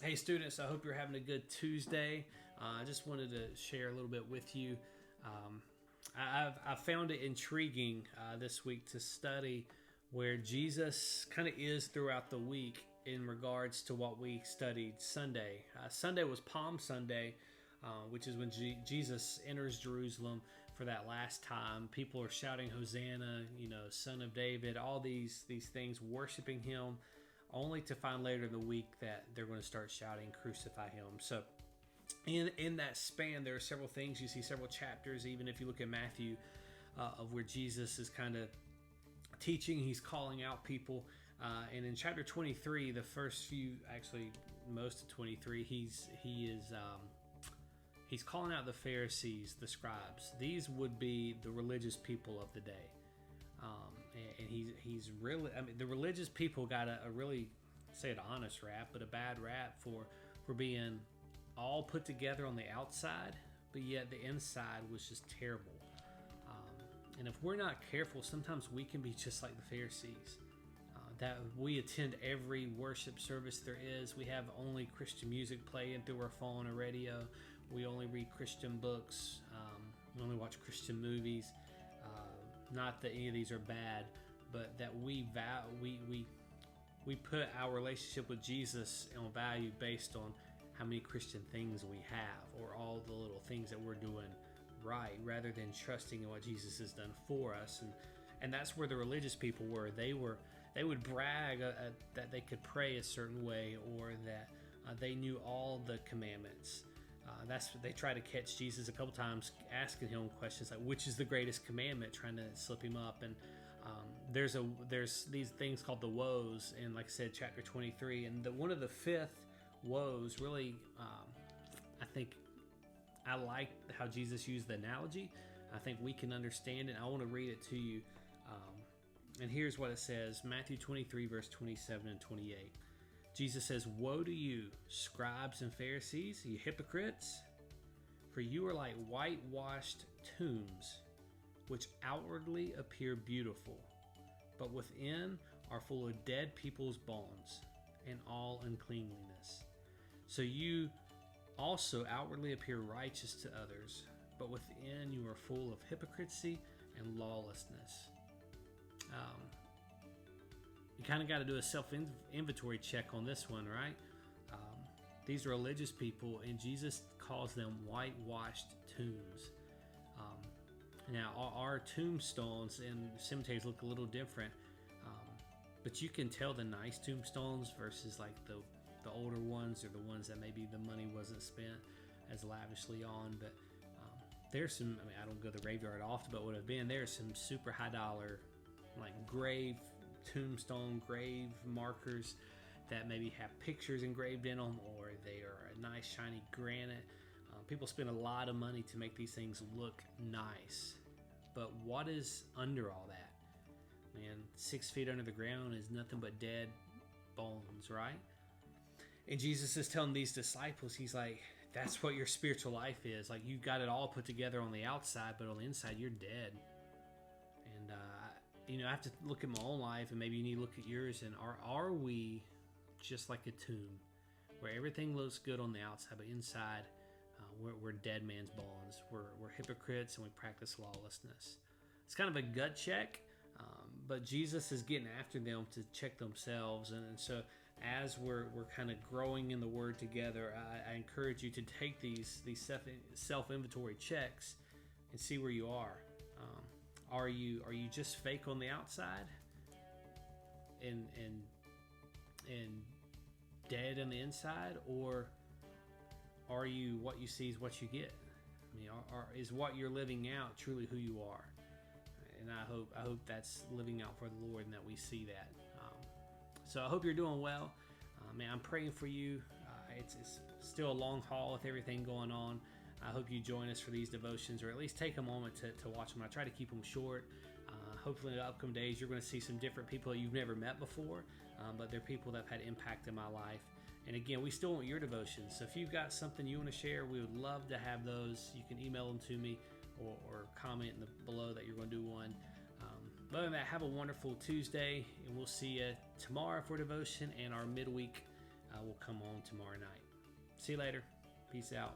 Hey students, I hope you're having a good Tuesday. I just wanted to share a little bit with you. I've found it intriguing this week to study where Jesus kind of is throughout the week in regards to what we studied Sunday. Sunday was Palm Sunday, which is when Jesus enters Jerusalem for that last time. People are shouting Hosanna, Son of David, all these things, worshiping him, only to find later in the week that they're going to start shouting, crucify him. So in that span, there are several things. You see several chapters, even if you look at Matthew, of where Jesus is kind of teaching. He's calling out people. And in chapter 23, the first few, actually most of 23, he's calling out the Pharisees, the scribes. These would be the religious people of the day. And he's really, the religious people got a really, say an honest rap, but a bad rap for being all put together on the outside, but yet the inside was just terrible. And if we're not careful, sometimes we can be just like the Pharisees. That we attend every worship service there is. We have only Christian music playing through our phone or radio. We only read Christian books. We only watch Christian movies. Not that any of these are bad, but that we put our relationship with Jesus on value based on how many Christian things we have, or all the little things that we're doing right, rather than trusting in what Jesus has done for us. And that's where the religious people were. They would brag that they could pray a certain way, or that they knew all the commandments. That's what they try to catch Jesus a couple times, asking him questions like, which is the greatest commandment, trying to slip him up. And there's these things called the woes in, like I said, chapter 23. And one of the fifth woes, really, I think I like how Jesus used the analogy. I think we can understand it. I want to read it to you. And here's what it says, Matthew 23, verse 27 and 28. Jesus says, "Woe to you, scribes and Pharisees, you hypocrites! For you are like whitewashed tombs, which outwardly appear beautiful, but within are full of dead people's bones and all uncleanliness. So you also outwardly appear righteous to others, but within you are full of hypocrisy and lawlessness." You kind of got to do a self-inventory check on this one, right? These are religious people, and Jesus calls them whitewashed tombs. Now, our tombstones in cemeteries look a little different, but you can tell the nice tombstones versus like the older ones, or the ones that maybe the money wasn't spent as lavishly on. But there's some, I don't go to the graveyard often, but would have been, there's some super high dollar, like tombstone grave markers that maybe have pictures engraved in them, or they are a nice shiny granite. People spend a lot of money to make these things look nice, but what is under all that? Man, 6 feet under the ground is nothing but dead bones, right? And Jesus is telling these disciples, he's like, that's what your spiritual life is. Like, you've got it all put together on the outside, but on the inside you're dead. And I have to look at my own life, and maybe you need to look at yours. And are we just like a tomb, where everything looks good on the outside, but inside we're dead man's bones? We're hypocrites, and we practice lawlessness. It's kind of a gut check, but Jesus is getting after them to check themselves. And so as we're kind of growing in the Word together, I encourage you to take these self-inventory checks and see where you are. Are you just fake on the outside and dead on the inside, or are you, what you see is what you get? I mean, is what you're living out truly who you are? And I hope that's living out for the Lord, and that we see that. So I hope you're doing well. Man, I'm praying for you. It's still a long haul with everything going on. I hope you join us for these devotions, or at least take a moment to watch them. I try to keep them short. Hopefully in the upcoming days you're going to see some different people that you've never met before, but they're people that have had impact in my life. And again, we still want your devotions. So if you've got something you want to share, we would love to have those. You can email them to me, or comment below that you're going to do one. But other than that, have a wonderful Tuesday, and we'll see you tomorrow for devotion and our midweek will come on tomorrow night. See you later. Peace out.